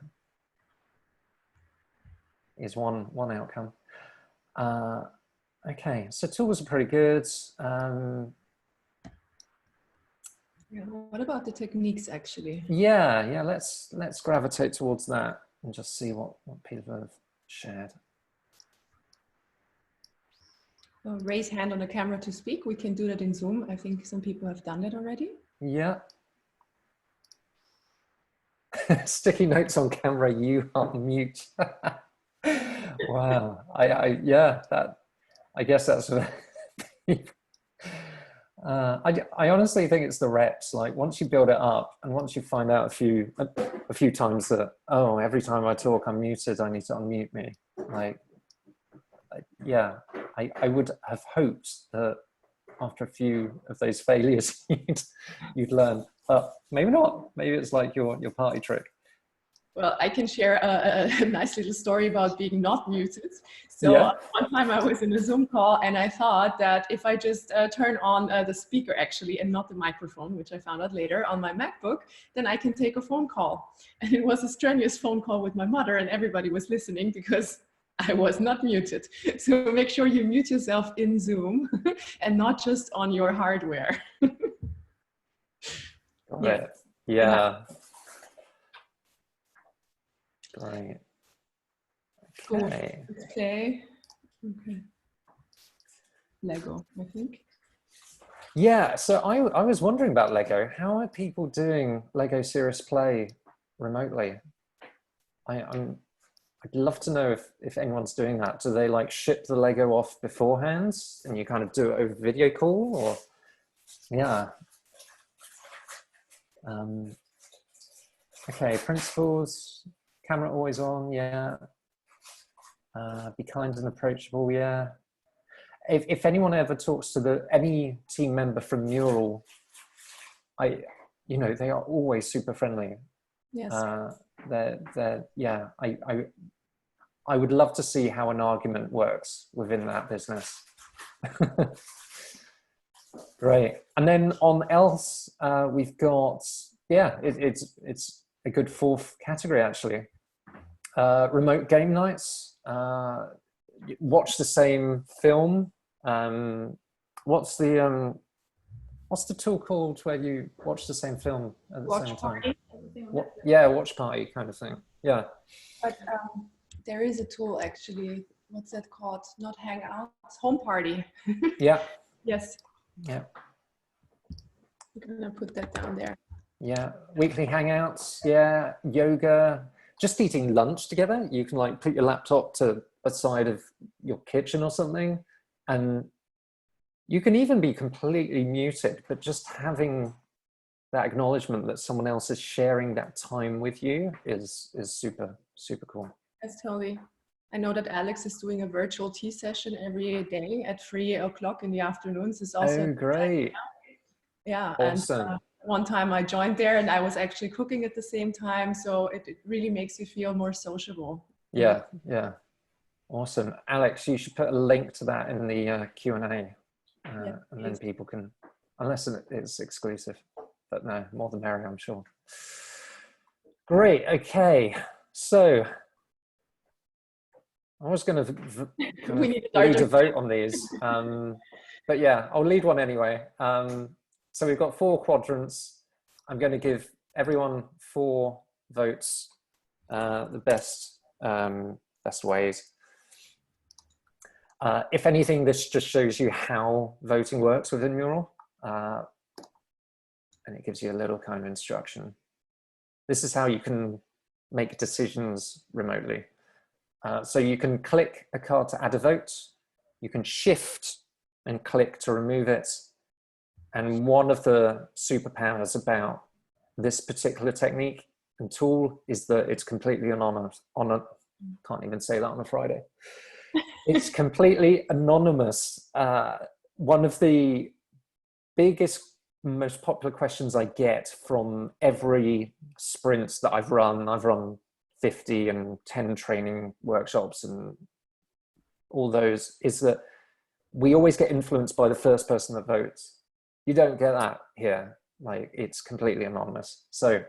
is one outcome. Okay, so tools are pretty good. Yeah, what about the techniques actually? Yeah, let's gravitate towards that and just see what people have shared. Raise hand on the camera to speak. We can do that in Zoom. I think some people have done that already. Yeah. Sticky notes on camera, you are mute. Wow. Yeah, I guess that's I honestly think it's the reps. Like once you build it up and once you find out a few times that, oh, every time I talk I'm muted, I need to unmute me. Like yeah, I would have hoped that after a few of those failures you'd learn, but maybe not. Maybe it's like your party trick. Well, I can share a nice little story about being not muted. So yeah. One time I was in a Zoom call and I thought that if I just turn on the speaker actually and not the microphone, which I found out later on my MacBook, then I can take a phone call. And it was a strenuous phone call with my mother and everybody was listening because I was not muted. So make sure you mute yourself in Zoom and not just on your hardware. Got it. Yeah. Great. Okay. Okay. Lego, I think. Yeah, so I was wondering about Lego. How are people doing Lego Serious Play remotely? I'd love to know if anyone's doing that. Do they like ship the Lego off beforehand and you kind of do it over video call, or yeah. Okay, principles. Camera always on, yeah. Be kind and approachable, yeah. If anyone ever talks to any team member from Mural, they are always super friendly. Yes. Yeah. I would love to see how an argument works within that business. Great. And then on else, we've got it's a good fourth category actually. Remote game nights, watch the same film. What's the tool called where you watch the same film at the same time? Yeah, watch party kind of thing. Yeah. But there is a tool actually. What's that called? Not Hangouts, Home Party. Yeah. Yes. Yeah. I'm gonna put that down there. Yeah, weekly hangouts. Yeah, yoga. Just eating lunch together. You can like put your laptop to a side of your kitchen or something, and you can even be completely muted, but just having that acknowledgement that someone else is sharing that time with you is super, super cool. Yes, totally. I know that Alex is doing a virtual tea session every day at 3 o'clock in the afternoons. It's also great. Yeah, awesome. And one time I joined there and I was actually cooking at the same time, so it really makes you feel more sociable. Yeah. Awesome. Alex, you should put a link to that in the Q&A, and then people can, unless it's exclusive, but no, more the merrier, I'm sure. Great. Okay, so I was going to lead a vote on these, but yeah, I'll lead one anyway. So we've got 4 quadrants. I'm going to give everyone 4 votes, the best ways. If anything, this just shows you how voting works within Mural, and it gives you a little kind of instruction. This is how you can make decisions remotely. So you can click a card to add a vote. You can shift and click to remove it. And one of the superpowers about this particular technique and tool is that it's completely anonymous. Can't even say that on a Friday. It's completely anonymous. One of the biggest, most popular questions I get from every sprint that I've run 50 and 10 training workshops and all those, is that we always get influenced by the first person that votes. You don't get that here. Like, it's completely anonymous. So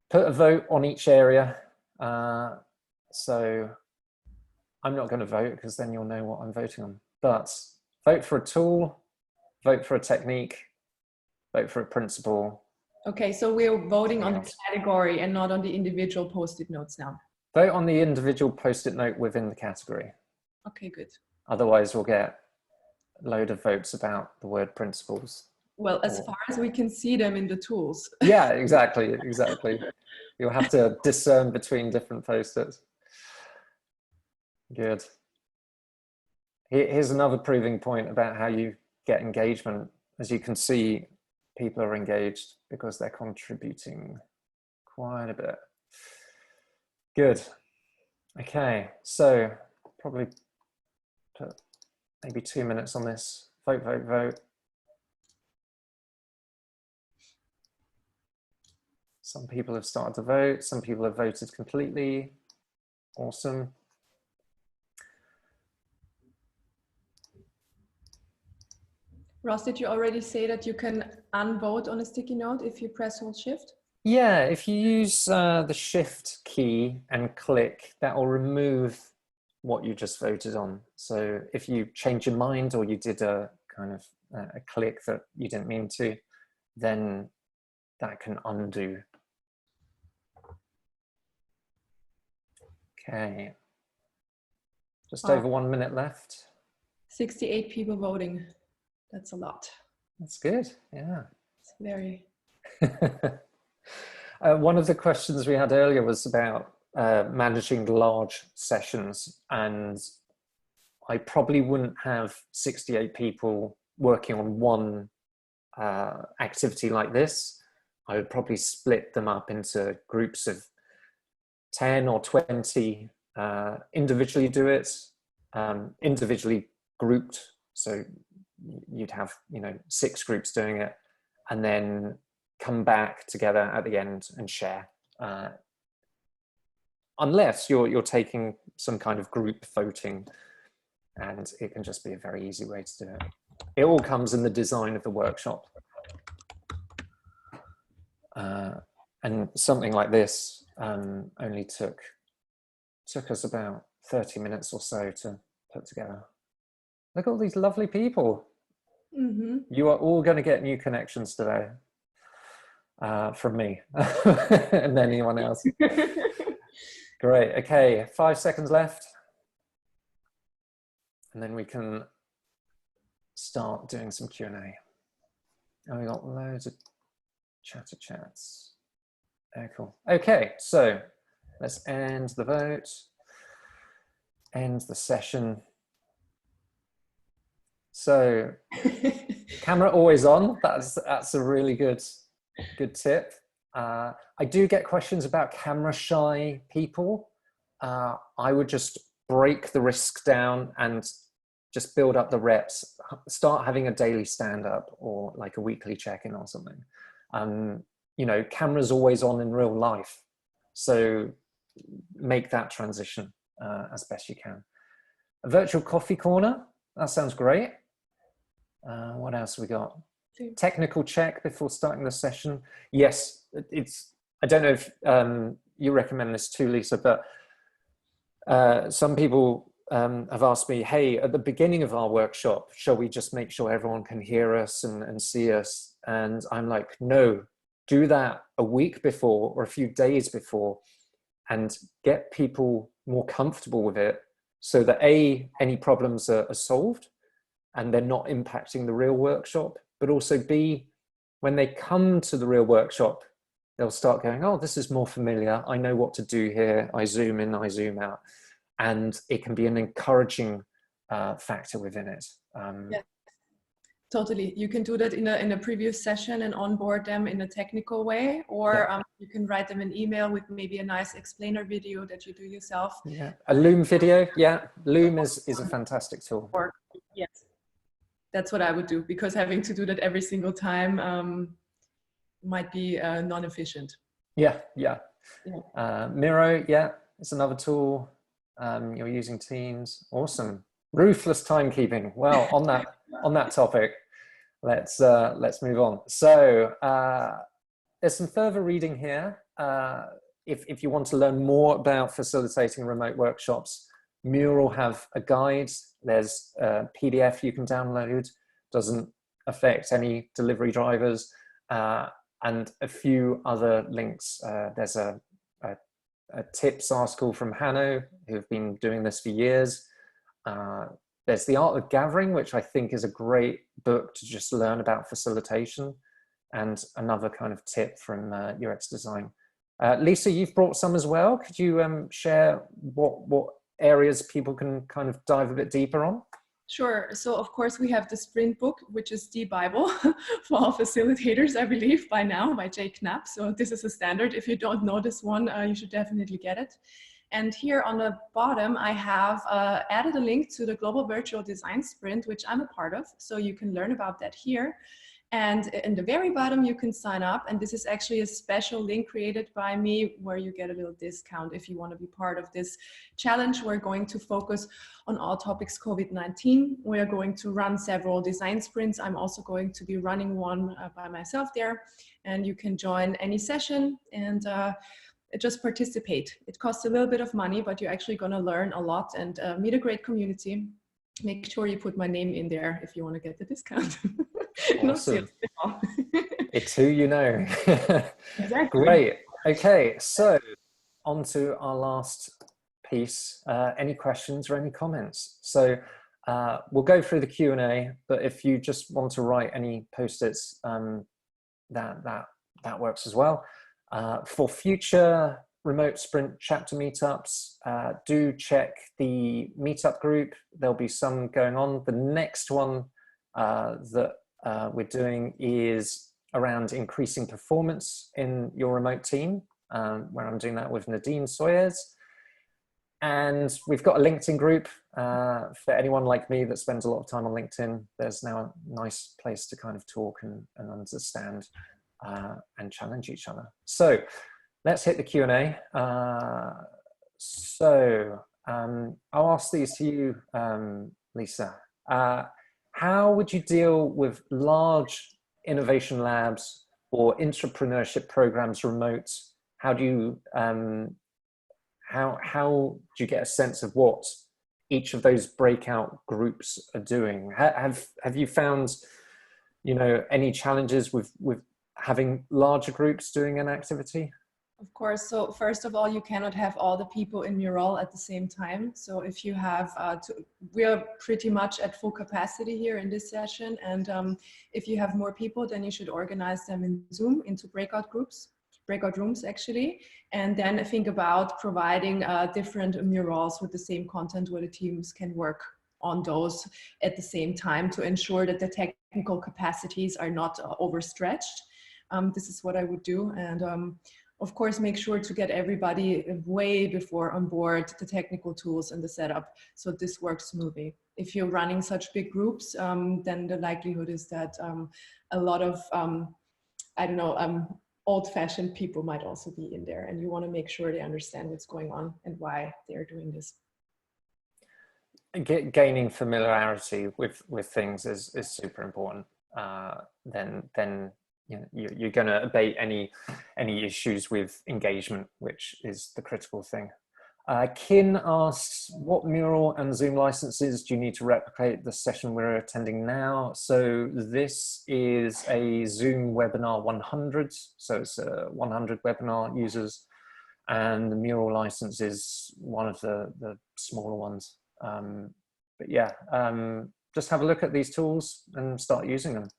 put a vote on each area. So I'm not going to vote because then you'll know what I'm voting on. But vote for a tool, vote for a technique, vote for a principle. Okay, so we're voting on the category and not on the individual post-it notes now. Vote on the individual post-it note within the category. Okay, good. Otherwise, we'll get a load of votes about the word principles. Well, as far as we can see them in the tools. Yeah, exactly, exactly. You'll have to discern between different post-its. Good. Here's another proving point about how you get engagement. As you can see, people are engaged because they're contributing quite a bit. Good. Okay, so probably put maybe 2 minutes on this. Vote, vote, vote. Some people have started to vote. Some people have voted completely. Awesome. Ross, did you already say that you can unvote on a sticky note if you press hold shift? Yeah, if you use the shift key and click, that will remove what you just voted on. So if you change your mind or you did a kind of a click that you didn't mean to, then that can undo. Okay, just over 1 minute left. 68 people voting. That's a lot. That's good, yeah. It's very... One of the questions we had earlier was about managing large sessions, and I probably wouldn't have 68 people working on one activity like this. I would probably split them up into groups of 10 or 20, individually do it, individually grouped. So you'd have, 6 groups doing it, and then come back together at the end and share. Unless you're taking some kind of group voting, and it can just be a very easy way to do it. It all comes in the design of the workshop. And something like this only took us about 30 minutes or so to put together. Look at all these lovely people. Mm-hmm. You are all going to get new connections today from me and anyone else. Great. Okay, 5 seconds left. And then we can start doing some Q&A. And we got loads of chats. Very cool. Okay, so let's end the vote, end the session. So camera always on. That's a really good tip. I do get questions about camera shy people. I would just break the risk down and just build up the reps. Start having a daily stand-up or like a weekly check-in or something. Camera's always on in real life, so make that transition as best you can. A virtual coffee corner, that sounds great. What else have we got? Technical check before starting the session. Yes, I don't know if you recommend this too, Lisa, but some people have asked me, hey, at the beginning of our workshop, shall we just make sure everyone can hear us and see us? And I'm like, no, do that a week before or a few days before and get people more comfortable with it so that A, any problems are solved and they're not impacting the real workshop, but also B, when they come to the real workshop, they'll start going, oh, this is more familiar. I know what to do here. I zoom in, I zoom out. And it can be an encouraging factor within it. Yeah, totally. You can do that in a previous session and onboard them in a technical way, or you can write them an email with maybe a nice explainer video that you do yourself. Yeah, a Loom video. Yeah, Loom is a fantastic tool. Yes, that's what I would do, because having to do that every single time might be non-efficient. Yeah. Miro, yeah, it's another tool. You're using Teams. Awesome. Ruthless timekeeping. Well, on that topic, let's move on. So there's some further reading here. If you want to learn more about facilitating remote workshops, Mural have a guide. There's a PDF you can download. Doesn't affect any delivery drivers, and a few other links. There's a tips article from Hanno, who've been doing this for years. There's The Art of Gathering, which I think is a great book to just learn about facilitation, and another kind of tip from UX design. Lisa, you've brought some as well. Could you share what areas people can kind of dive a bit deeper on? Sure. So of course we have the Sprint book, which is the Bible for all facilitators, I believe, by now, by Jay Knapp. So this is a standard. If you don't know this one, you should definitely get it. And here on the bottom, I have added a link to the Global Virtual Design Sprint, which I'm a part of. So you can learn about that here. And in the very bottom, you can sign up. And this is actually a special link created by me where you get a little discount if you want to be part of this challenge. We're going to focus on all topics COVID-19. We are going to run several design sprints. I'm also going to be running one by myself there. And you can join any session and just participate. It costs a little bit of money, but you're actually going to learn a lot and meet a great community. Make sure you put my name in there if you want to get the discount. Awesome. It's who you know. Exactly. Great. Okay, so on to our last piece. Any questions or any comments? So we'll go through the Q&A, but if you just want to write any post-its, that works as well. For future remote sprint chapter meetups, do check the meetup group. There'll be some going on. The next one that we're doing is around increasing performance in your remote team, where I'm doing that with Nadine Sawyers. And we've got a LinkedIn group for anyone like me that spends a lot of time on LinkedIn. There's now a nice place to kind of talk and understand and challenge each other. So let's hit the Q&A. I'll ask these to you, Lisa. How would you deal with large innovation labs or entrepreneurship programs remote? How do you get a sense of what each of those breakout groups are doing? Have you found, any challenges with having larger groups doing an activity? Of course. So first of all, you cannot have all the people in Mural at the same time. So if you have, we are pretty much at full capacity here in this session. And if you have more people, then you should organize them in Zoom into breakout rooms actually. And then think about providing different murals with the same content where the teams can work on those at the same time to ensure that the technical capacities are not overstretched. This is what I would do. And of course, make sure to get everybody way before on board the technical tools and the setup so this works smoothly. If you're running such big groups, then the likelihood is that a lot of, old-fashioned people might also be in there, and you want to make sure they understand what's going on and why they're doing this. Gaining familiarity with things is super important. Then you're going to abate any issues with engagement, which is the critical thing. Kin asks, what Mural and Zoom licenses do you need to replicate the session we're attending now? So this is a Zoom webinar 100, so it's 100 webinar users, and the Mural license is one of the smaller ones. But yeah, just have a look at these tools and start using them.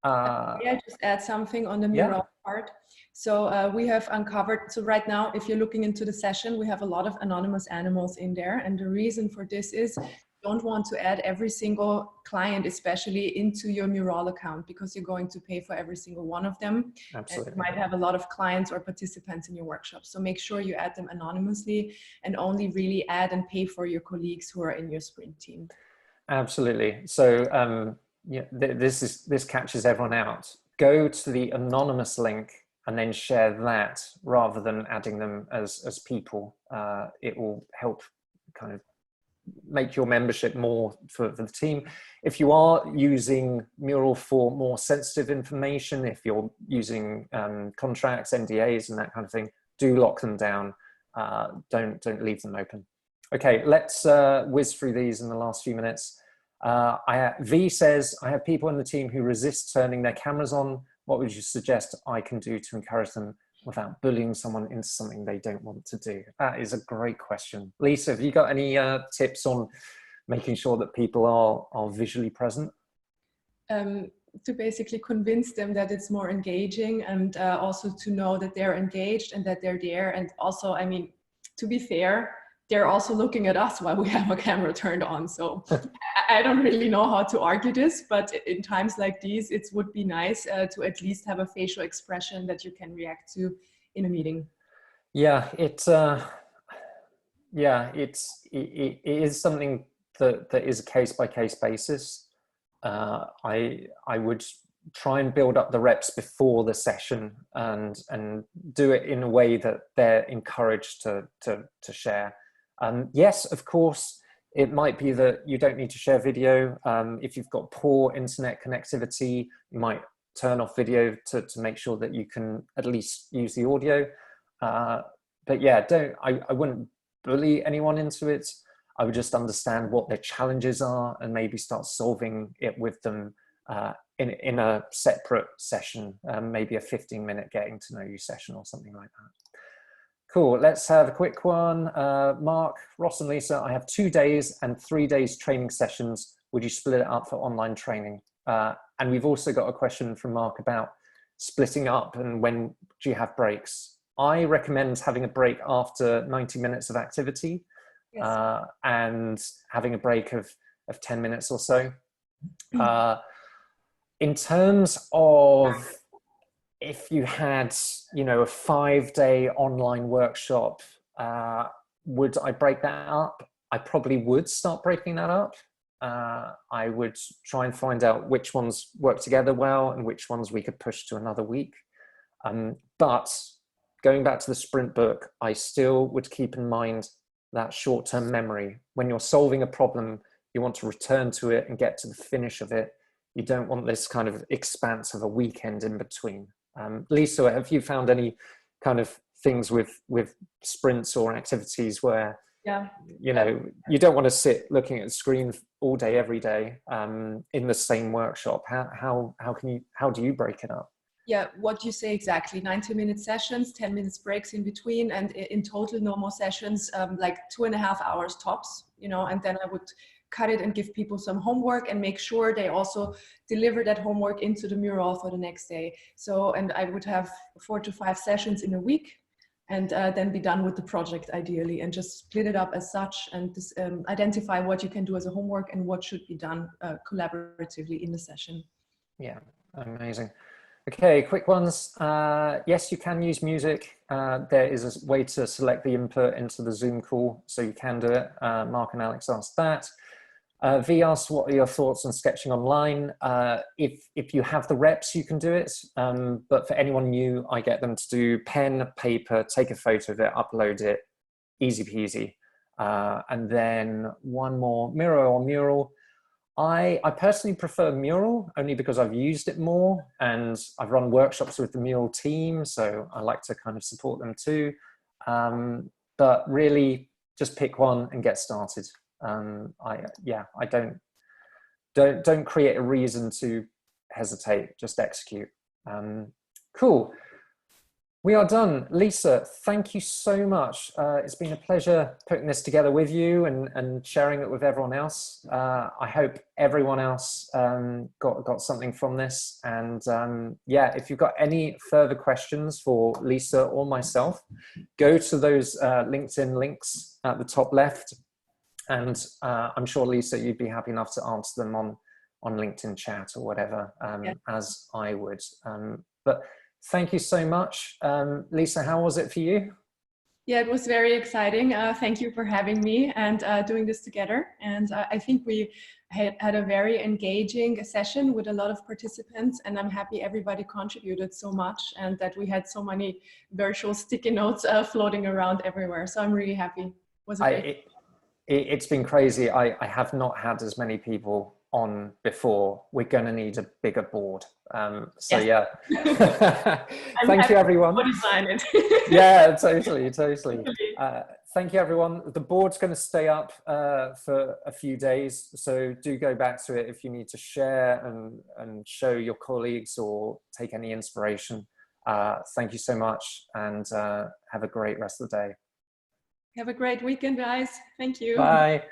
Yeah, just add something on the Mural part. So we have uncovered, so right now, if you're looking into the session, we have a lot of anonymous animals in there. And the reason for this is you don't want to add every single client, especially into your Mural account, because you're going to pay for every single one of them. Absolutely. And you might have a lot of clients or participants in your workshop. So make sure you add them anonymously and only really add and pay for your colleagues who are in your sprint team. Absolutely. So this catches everyone out. Go to the anonymous link and then share that rather than adding them as people. It will help kind of make your membership more for the team. If you are using Mural for more sensitive information, if you're using contracts, NDAs and that kind of thing, do lock them down. Don't leave them open. Okay, let's whiz through these in the last few minutes. V says, I have people in the team who resist turning their cameras on. What would you suggest I can do to encourage them without bullying someone into something they don't want to do? That is a great question. Lisa, have you got any tips on making sure that people are visually present? To basically convince them that it's more engaging, and also to know that they're engaged and that they're there. And also, I mean, to be fair, they're also looking at us while we have a camera turned on. So I don't really know how to argue this, but in times like these, it would be nice to at least have a facial expression that you can react to in a meeting. Yeah, it is something that is a case-by-case basis. I would try and build up the reps before the session and do it in a way that they're encouraged to share. Yes, of course, it might be that you don't need to share video. If you've got poor internet connectivity, you might turn off video to make sure that you can at least use the audio. But yeah, I wouldn't bully anyone into it. I would just understand what their challenges are and maybe start solving it with them in a separate session, maybe a 15-minute getting to know you session or something like that. Cool, let's have a quick one. Mark, Ross and Lisa, I have 2 days and 3 days training sessions. Would you split it up for online training? And we've also got a question from Mark about splitting up and when do you have breaks? I recommend having a break after 90 minutes of activity. Yes. And having a break of 10 minutes or so. In terms of if you had, you know, a 5-day online workshop, would I break that up? I probably would start breaking that up. I would try and find out which ones work together well and which ones we could push to another week. But going back to the sprint book, I still would keep in mind that short-term memory. When you're solving a problem, you want to return to it and get to the finish of it. You don't want this kind of expanse of a weekend in between. Lisa, have you found any kind of things with sprints or activities where, you know, you don't want to sit looking at the screen all day, every day in the same workshop? How do you break it up? Yeah, what you say exactly, 90-minute sessions, 10 minutes breaks in between, and in total no more sessions, like 2.5 hours tops, you know, and then I would cut it and give people some homework and make sure they also deliver that homework into the mural for the next day. So, and I would have 4 to 5 sessions in a week, and then be done with the project ideally, and just split it up as such, and identify what you can do as a homework and what should be done collaboratively in the session. Yeah, amazing. Okay, quick ones. Yes, you can use music. There is a way to select the input into the Zoom call, so you can do it. Mark and Alex asked that. V asked, what are your thoughts on sketching online? If you have the reps, you can do it. But for anyone new, I get them to do pen, paper, take a photo of it, upload it, easy peasy. And then one more, Miro or Mural. I personally prefer Mural only because I've used it more and I've run workshops with the Mural team, so I like to kind of support them too. But really just pick one and get started. I don't create a reason to hesitate, just execute. Cool. We are done. Lisa, thank you so much. It's been a pleasure putting this together with you and sharing it with everyone else. I hope everyone else got something from this. And yeah, if you've got any further questions for Lisa or myself, go to those LinkedIn links at the top left. And I'm sure, Lisa, you'd be happy enough to answer them on LinkedIn chat or whatever, as I would. But thank you so much. Lisa, how was it for you? Yeah, it was very exciting. Thank you for having me and doing this together. And I think we had a very engaging session with a lot of participants, and I'm happy everybody contributed so much and that we had so many virtual sticky notes floating around everywhere. So I'm really happy. Was it It's been crazy. I have not had as many people on before. We're going to need a bigger board. So yeah, thank you everyone. Design it. Yeah, totally. Thank you everyone. The board's going to stay up for a few days, so do go back to it if you need to share and show your colleagues or take any inspiration. Thank you so much, and have a great rest of the day. Have a great weekend, guys. Thank you. Bye.